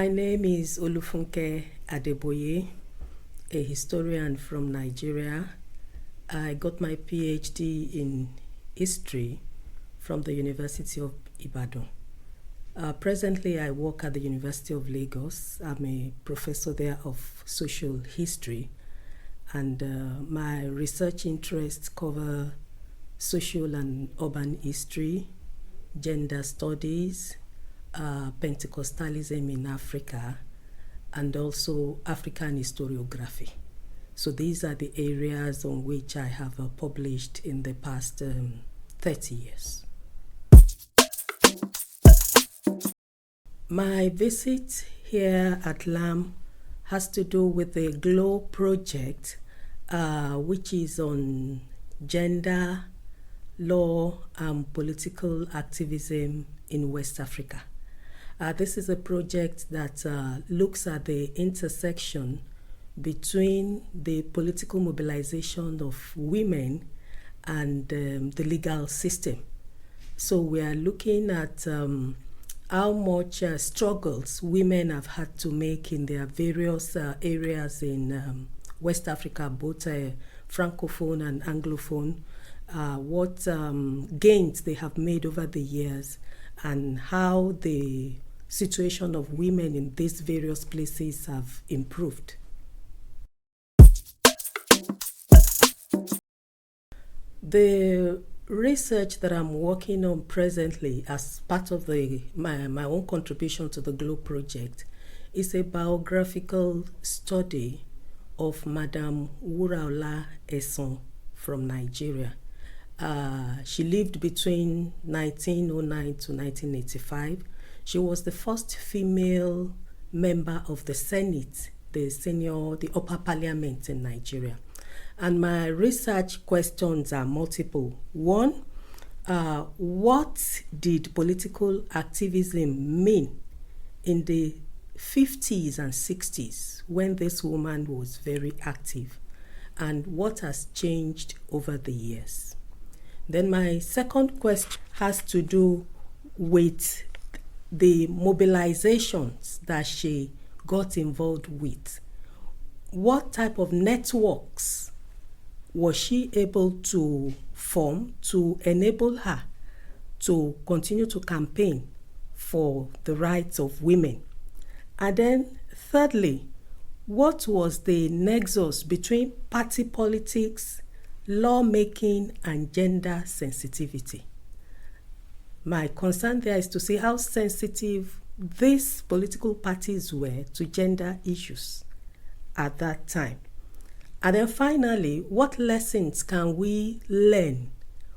My name is Olufunke Adeboye, a historian from Nigeria. I got my PhD in history from the University of Ibadan. Presently, I work at the University of Lagos. I'm a professor there of social history, and my research interests cover social and urban history, gender studies, Pentecostalism in Africa, and also African historiography. So these are the areas on which I have published in the past 30 years. My visit here at LAM has to do with the GLOW project, which is on gender, law, and political activism in West Africa. This is a project that looks at the intersection between the political mobilization of women and the legal system. So we are looking at how much struggles women have had to make in their various areas in West Africa, both Francophone and Anglophone, what gains they have made over the years, and how the situation of women in these various places have improved. The research that I'm working on presently as part of my own contribution to the GLOW project is a biographical study of Madam Wuraola Esan from Nigeria. She lived between 1909 to 1985. She was the first female member of the Senate, the upper parliament in Nigeria. And my research questions are multiple. One, what did political activism mean in the 50s and 60s when this woman was very active? And what has changed over the years? Then my second question has to do with the mobilizations that she got involved with. What type of networks was she able to form to enable her to continue to campaign for the rights of women? And then thirdly, what was the nexus between party politics, lawmaking, and gender sensitivity? My concern there is to see how sensitive these political parties were to gender issues at that time. And then finally, what lessons can we learn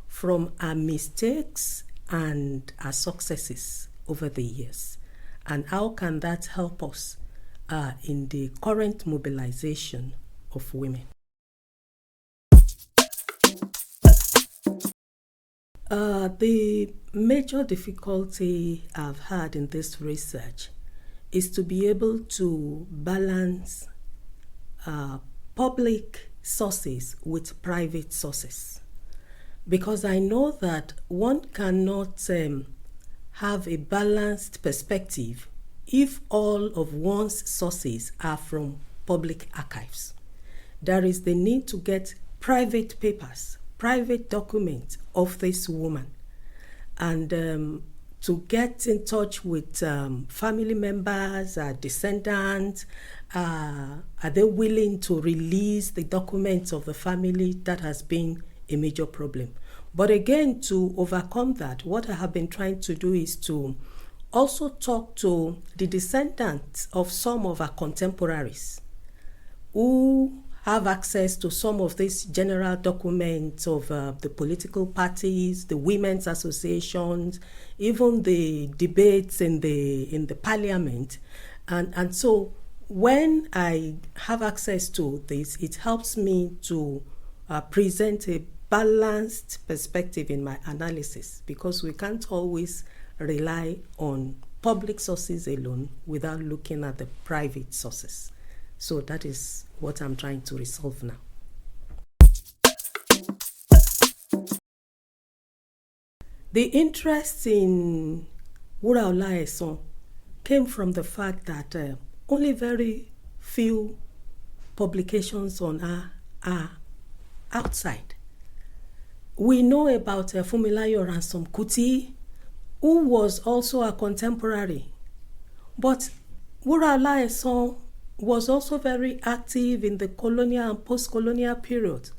from our mistakes and our successes over the years? And how can that help us in the current mobilization of women? The major difficulty I've had in this research is to be able to balance public sources with private sources, because I know that one cannot have a balanced perspective if all of one's sources are from public archives. There is the need to get private papers, private documents of this woman, and to get in touch with family members, descendants. Are they willing to release the documents of the family? That has been a major problem. But again, to overcome that, what I have been trying to do is to also talk to the descendants of some of our contemporaries who have access to some of these general documents of the political parties, the women's associations, even the debates in the parliament. And so when I have access to this, it helps me to present a balanced perspective in my analysis, because we can't always rely on public sources alone without looking at the private sources. So that is what I'm trying to resolve now. The interest in Wuraola Esan came from the fact that only very few publications on her are outside. We know about Funmilayo Ransom Kuti, who was also a contemporary. But Wuraola Esan was also very active in the colonial and post-colonial period.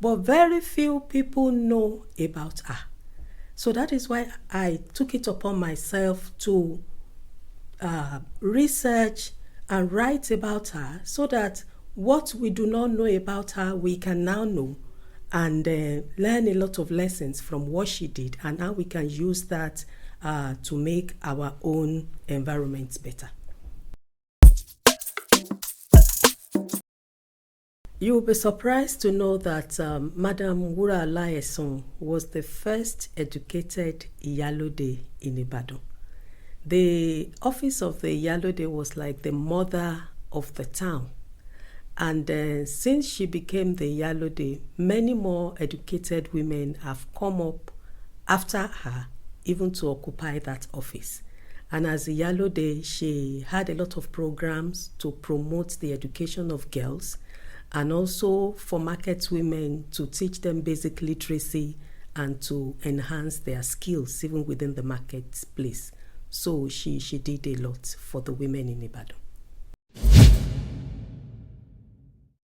But very few people know about her. So that is why I took it upon myself to research and write about her, so that what we do not know about her, we can now know and learn a lot of lessons from what she did, and how we can use that to make our own environments better. You will be surprised to know that Madam Wuraola Esan was the first educated Iyalode in Ibadan. The office of the Iyalode was like the mother of the town. And since she became the Iyalode, many more educated women have come up after her, even to occupy that office. And as Iyalode, she had a lot of programs to promote the education of girls, and also for market women to teach them basic literacy and to enhance their skills even within the marketplace. So she did a lot for the women in Ibadan.